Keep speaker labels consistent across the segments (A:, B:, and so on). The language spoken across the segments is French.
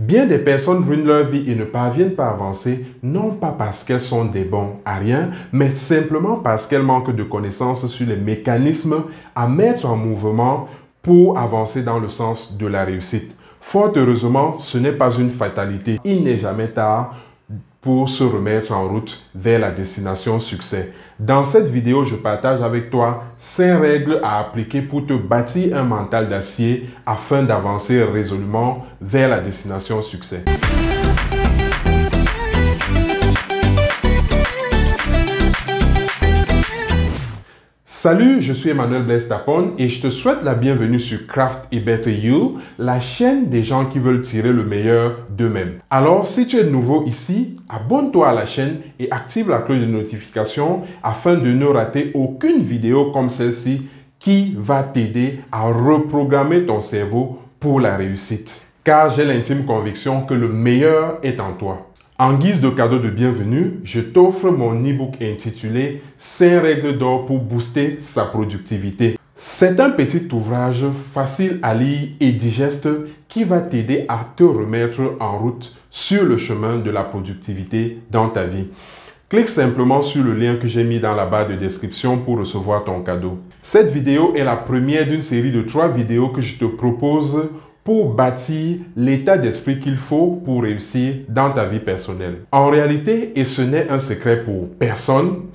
A: Bien des personnes ruinent leur vie et ne parviennent pas à avancer, non pas parce qu'elles sont des bons à rien, mais simplement parce qu'elles manquent de connaissances sur les mécanismes à mettre en mouvement pour avancer dans le sens de la réussite. Fort heureusement, ce n'est pas une fatalité. Il n'est jamais tard pour se remettre en route vers la destination succès. Dans cette vidéo, je partage avec toi 5 règles à appliquer pour te bâtir un mental d'acier afin d'avancer résolument vers la destination succès. Salut, je suis Emmanuel Blaise Tapon et je te souhaite la bienvenue sur Craft a Better You, la chaîne des gens qui veulent tirer le meilleur d'eux-mêmes. Alors, si tu es nouveau ici, abonne-toi à la chaîne et active la cloche de notification afin de ne rater aucune vidéo comme celle-ci qui va t'aider à reprogrammer ton cerveau pour la réussite. Car j'ai l'intime conviction que le meilleur est en toi. En guise de cadeau de bienvenue, je t'offre mon e-book intitulé « 5 règles d'or pour booster sa productivité ». C'est un petit ouvrage facile à lire et digeste qui va t'aider à te remettre en route sur le chemin de la productivité dans ta vie. Clique simplement sur le lien que j'ai mis dans la barre de description pour recevoir ton cadeau. Cette vidéo est la première d'une série de 3 vidéos que je te propose pour bâtir l'état d'esprit qu'il faut pour réussir dans ta vie personnelle. En réalité, et ce n'est un secret pour personne,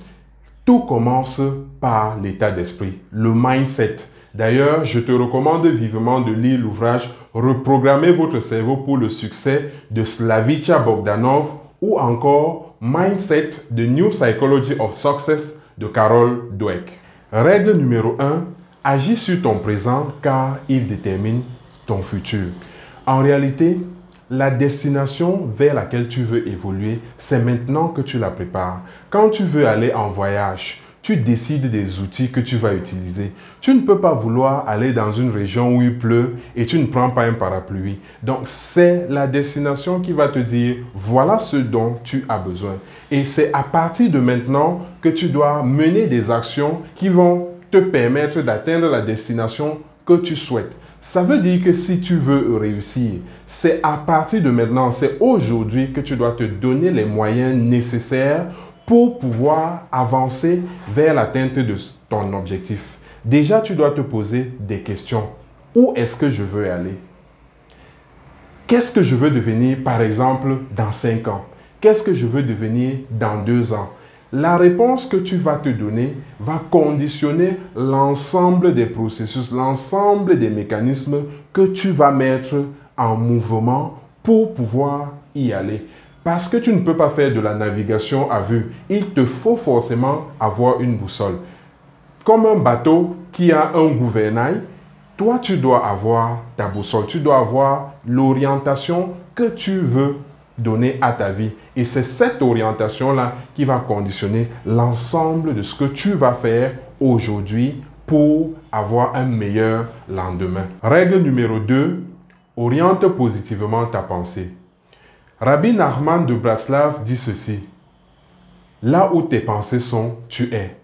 A: tout commence par l'état d'esprit, le mindset. D'ailleurs, je te recommande vivement de lire l'ouvrage « Reprogrammer votre cerveau pour le succès » de Slavica Bogdanov ou encore « Mindset, The New Psychology of Success » de Carol Dweck. Règle numéro 1, agis sur ton présent car il détermine ton futur. En réalité, la destination vers laquelle tu veux évoluer, c'est maintenant que tu la prépares. Quand tu veux aller en voyage, tu décides des outils que tu vas utiliser. Tu ne peux pas vouloir aller dans une région où il pleut et tu ne prends pas un parapluie. Donc, c'est la destination qui va te dire, voilà ce dont tu as besoin. Et c'est à partir de maintenant que tu dois mener des actions qui vont te permettre d'atteindre la destination que tu souhaites. Ça veut dire que si tu veux réussir, c'est à partir de maintenant, c'est aujourd'hui que tu dois te donner les moyens nécessaires pour pouvoir avancer vers l'atteinte de ton objectif. Déjà, tu dois te poser des questions. Où est-ce que je veux aller? Qu'est-ce que je veux devenir, par exemple, dans 5 ans? Qu'est-ce que je veux devenir dans 2 ans? La réponse que tu vas te donner va conditionner l'ensemble des processus, l'ensemble des mécanismes que tu vas mettre en mouvement pour pouvoir y aller. Parce que tu ne peux pas faire de la navigation à vue. Il te faut forcément avoir une boussole. Comme un bateau qui a un gouvernail, toi tu dois avoir ta boussole. Tu dois avoir l'orientation que tu veux donner à ta vie. Et c'est cette orientation-là qui va conditionner l'ensemble de ce que tu vas faire aujourd'hui pour avoir un meilleur lendemain. Règle numéro 2, oriente positivement ta pensée. Rabbi Nachman de Braslav dit ceci: là où tes pensées sont, tu es.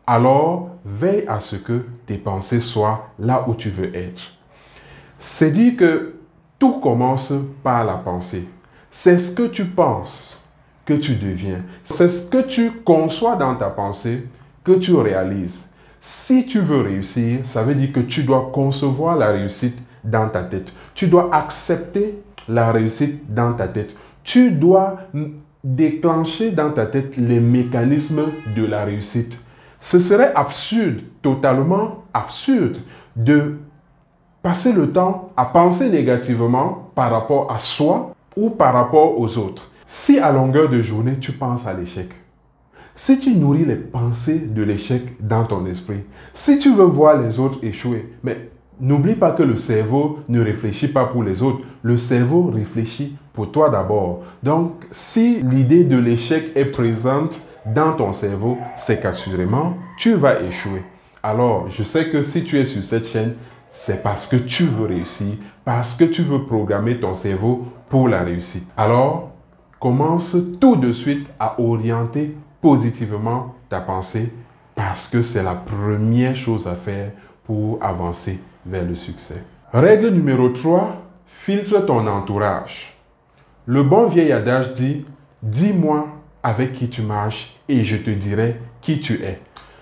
A: Alors, veille à ce que tes pensées soient là où tu veux être. C'est dire que tout commence par la pensée. C'est ce que tu penses que tu deviens. C'est ce que tu conçois dans ta pensée que tu réalises. Si tu veux réussir, ça veut dire que tu dois concevoir la réussite dans ta tête. Tu dois accepter la réussite dans ta tête. Tu dois déclencher dans ta tête les mécanismes de la réussite. Ce serait absurde, totalement absurde, de passer le temps à penser négativement par rapport à soi ou par rapport aux autres. Si à longueur de journée, tu penses à l'échec, si tu nourris les pensées de l'échec dans ton esprit, si tu veux voir les autres échouer, mais n'oublie pas que le cerveau ne réfléchit pas pour les autres. Le cerveau réfléchit pour toi d'abord. Donc, si l'idée de l'échec est présente dans ton cerveau, c'est qu'assurément, tu vas échouer. Alors, je sais que si tu es sur cette chaîne, c'est parce que tu veux réussir, parce que tu veux programmer ton cerveau pour la réussite. Alors, commence tout de suite à orienter positivement ta pensée parce que c'est la première chose à faire pour avancer vers le succès. Règle numéro 3, filtre ton entourage. Le bon vieil adage dit, dis-moi avec qui tu marches et je te dirai qui tu es.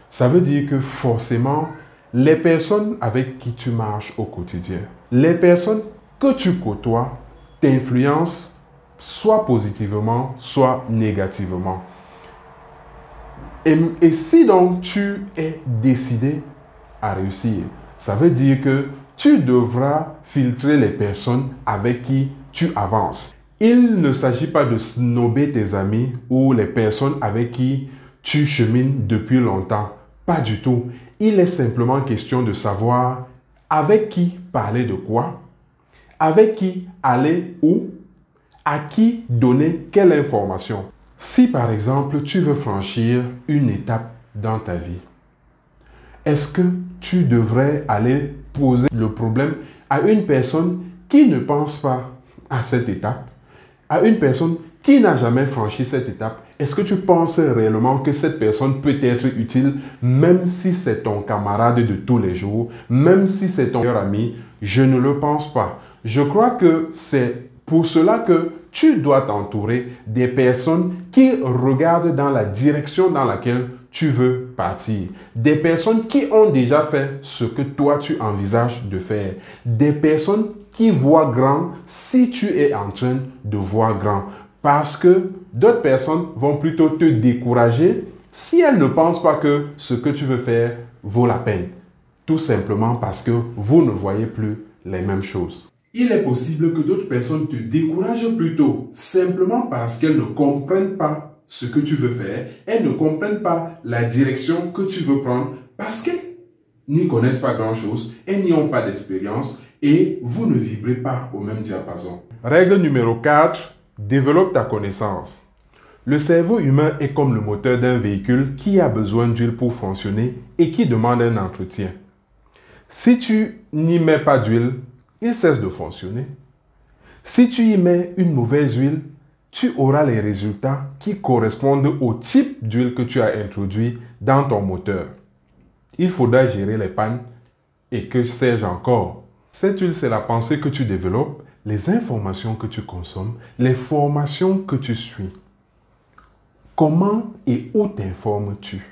A: Ça veut dire que forcément, les personnes avec qui tu marches au quotidien, les personnes que tu côtoies t'influencent soit positivement, soit négativement. Et si donc tu es décidé à réussir, ça veut dire que tu devras filtrer les personnes avec qui tu avances. Il ne s'agit pas de snober tes amis ou les personnes avec qui tu chemines depuis longtemps. Pas du tout. Il est simplement question de savoir avec qui parler de quoi, avec qui aller où, à qui donner quelle information. Si par exemple tu veux franchir une étape dans ta vie, est-ce que tu devrais aller poser le problème à une personne qui ne pense pas à cette étape, à une personne qui n'a jamais franchi cette étape? Est-ce que tu penses réellement que cette personne peut être utile, même si c'est ton camarade de tous les jours, même si c'est ton meilleur ami? Je ne le pense pas. Je crois que c'est pour cela que tu dois t'entourer des personnes qui regardent dans la direction dans laquelle tu veux partir. Des personnes qui ont déjà fait ce que toi tu envisages de faire. Des personnes qui voient grand si tu es en train de voir grand. Parce que d'autres personnes vont plutôt te décourager si elles ne pensent pas que ce que tu veux faire vaut la peine. Tout simplement parce que vous ne voyez plus les mêmes choses. Il est possible que d'autres personnes te découragent plutôt simplement parce qu'elles ne comprennent pas ce que tu veux faire. Elles ne comprennent pas la direction que tu veux prendre parce qu'elles n'y connaissent pas grand-chose, elles n'y ont pas d'expérience et vous ne vibrez pas au même diapason. Règle numéro 4, développe ta connaissance. Le cerveau humain est comme le moteur d'un véhicule qui a besoin d'huile pour fonctionner et qui demande un entretien. Si tu n'y mets pas d'huile, il cesse de fonctionner. Si tu y mets une mauvaise huile, tu auras les résultats qui correspondent au type d'huile que tu as introduit dans ton moteur. Il faudra gérer les pannes et que sais-je encore. Cette huile, c'est la pensée que tu développes, les informations que tu consommes, les formations que tu suis. Comment et où t'informes-tu?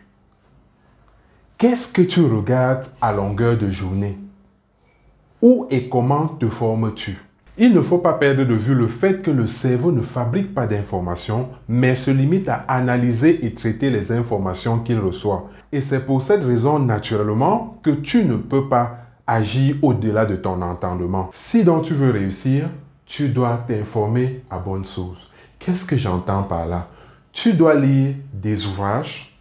A: Qu'est-ce que tu regardes à longueur de journée? Où et comment te formes-tu? Il ne faut pas perdre de vue le fait que le cerveau ne fabrique pas d'informations, mais se limite à analyser et traiter les informations qu'il reçoit. Et c'est pour cette raison, naturellement, que tu ne peux pas agir au-delà de ton entendement. Si donc tu veux réussir, tu dois t'informer à bonne source. Qu'est-ce que j'entends par là? Tu dois lire des ouvrages,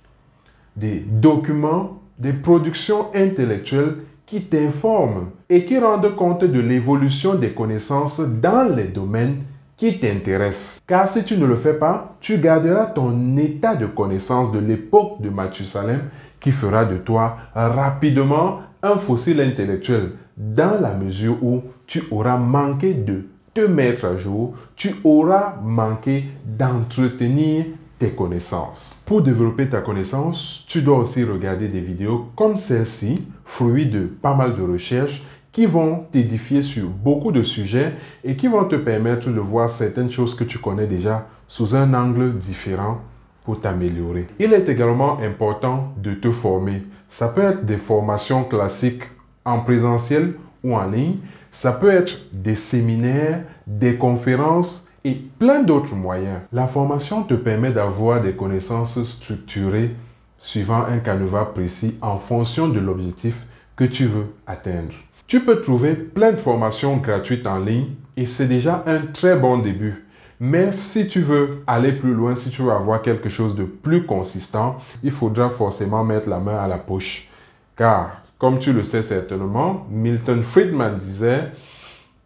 A: des documents, des productions intellectuelles qui t'informent et qui rendent compte de l'évolution des connaissances dans les domaines qui t'intéressent. Car si tu ne le fais pas, tu garderas ton état de connaissance de l'époque de Mathusalem qui fera de toi rapidement un fossile intellectuel dans la mesure où tu auras manqué de te mettre à jour, tu auras manqué d'entretenir tes connaissances. Pour développer ta connaissance, tu dois aussi regarder des vidéos comme celle-ci, fruit de pas mal de recherches qui vont t'édifier sur beaucoup de sujets et qui vont te permettre de voir certaines choses que tu connais déjà sous un angle différent pour t'améliorer. Il est également important de te former. Ça peut être des formations classiques en présentiel ou en ligne. Ça peut être des séminaires, des conférences et plein d'autres moyens. La formation te permet d'avoir des connaissances structurées suivant un canevas précis en fonction de l'objectif que tu veux atteindre. Tu peux trouver plein de formations gratuites en ligne et c'est déjà un très bon début. Mais si tu veux aller plus loin, si tu veux avoir quelque chose de plus consistant, il faudra forcément mettre la main à la poche. Car, comme tu le sais certainement, Milton Friedman disait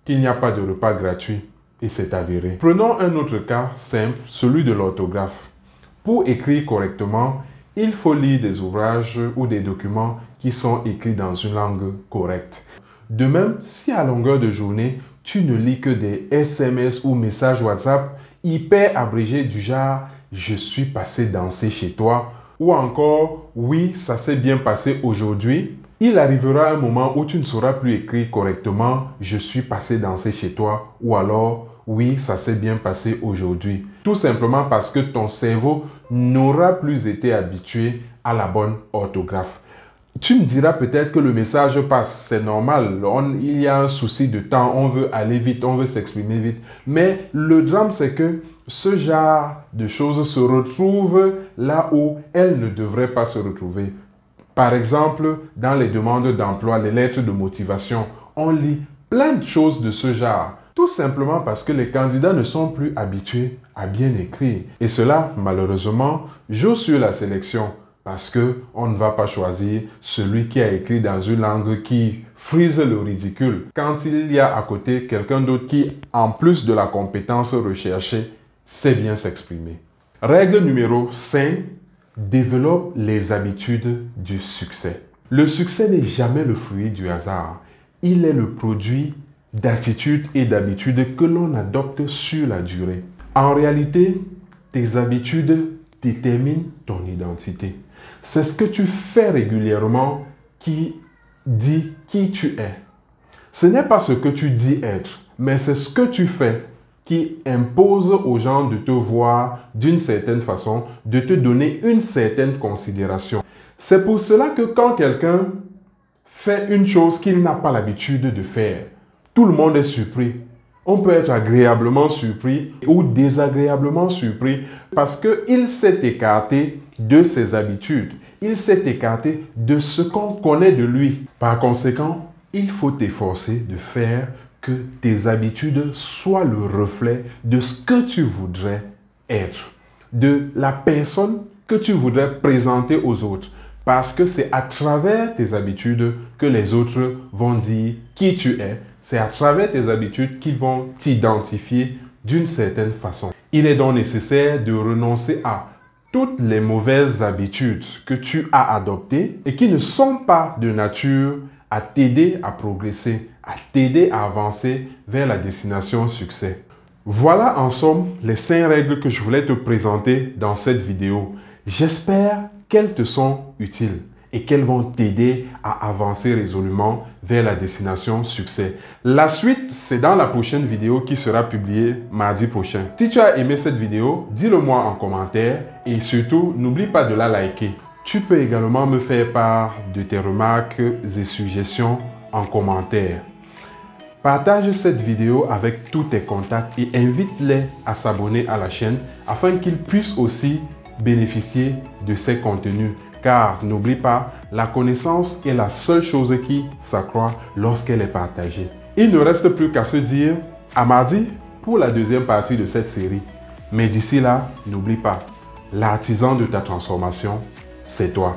A: qu'il n'y a pas de repas gratuit. Et c'est avéré. Prenons un autre cas simple, celui de l'orthographe. Pour écrire correctement, il faut lire des ouvrages ou des documents qui sont écrits dans une langue correcte. De même, si à longueur de journée, tu ne lis que des SMS ou messages WhatsApp hyper abrégés du genre « Je suis passé danser chez toi » ou encore « Oui, ça s'est bien passé aujourd'hui », il arrivera un moment où tu ne sauras plus écrire correctement « Je suis passé danser chez toi » ou alors oui, ça s'est bien passé aujourd'hui. Tout simplement parce que ton cerveau n'aura plus été habitué à la bonne orthographe. Tu me diras peut-être que le message passe, c'est normal, il y a un souci de temps, on veut aller vite, on veut s'exprimer vite. Mais le drame, c'est que ce genre de choses se retrouvent là où elles ne devraient pas se retrouver. Par exemple, dans les demandes d'emploi, les lettres de motivation, on lit plein de choses de ce genre. Tout simplement parce que les candidats ne sont plus habitués à bien écrire. Et cela, malheureusement, joue sur la sélection. Parce qu'on ne va pas choisir celui qui a écrit dans une langue qui frise le ridicule. Quand il y a à côté quelqu'un d'autre qui, en plus de la compétence recherchée, sait bien s'exprimer. Règle numéro 5. Développe les habitudes du succès. Le succès n'est jamais le fruit du hasard. Il est le produit d'attitudes et d'habitudes que l'on adopte sur la durée. En réalité, tes habitudes déterminent ton identité. C'est ce que tu fais régulièrement qui dit qui tu es. Ce n'est pas ce que tu dis être, mais c'est ce que tu fais qui impose aux gens de te voir d'une certaine façon, de te donner une certaine considération. C'est pour cela que quand quelqu'un fait une chose qu'il n'a pas l'habitude de faire, tout le monde est surpris. On peut être agréablement surpris ou désagréablement surpris parce qu'il s'est écarté de ses habitudes. Il s'est écarté de ce qu'on connaît de lui. Par conséquent, il faut t'efforcer de faire que tes habitudes soient le reflet de ce que tu voudrais être, de la personne que tu voudrais présenter aux autres. Parce que c'est à travers tes habitudes que les autres vont dire qui tu es. C'est à travers tes habitudes qu'ils vont t'identifier d'une certaine façon. Il est donc nécessaire de renoncer à toutes les mauvaises habitudes que tu as adoptées et qui ne sont pas de nature à t'aider à progresser, à t'aider à avancer vers la destination succès. Voilà en somme les 5 règles que je voulais te présenter dans cette vidéo. J'espère qu'elles te sont utiles et qu'elles vont t'aider à avancer résolument vers la destination succès. La suite, c'est dans la prochaine vidéo qui sera publiée mardi prochain. Si tu as aimé cette vidéo, dis-le-moi en commentaire et surtout, n'oublie pas de la liker. Tu peux également me faire part de tes remarques et suggestions en commentaire. Partage cette vidéo avec tous tes contacts et invite-les à s'abonner à la chaîne afin qu'ils puissent aussi bénéficier de ces contenus. Car n'oublie pas, la connaissance est la seule chose qui s'accroît lorsqu'elle est partagée. Il ne reste plus qu'à se dire à mardi pour la deuxième partie de cette série. Mais d'ici là, n'oublie pas, l'artisan de ta transformation, c'est toi.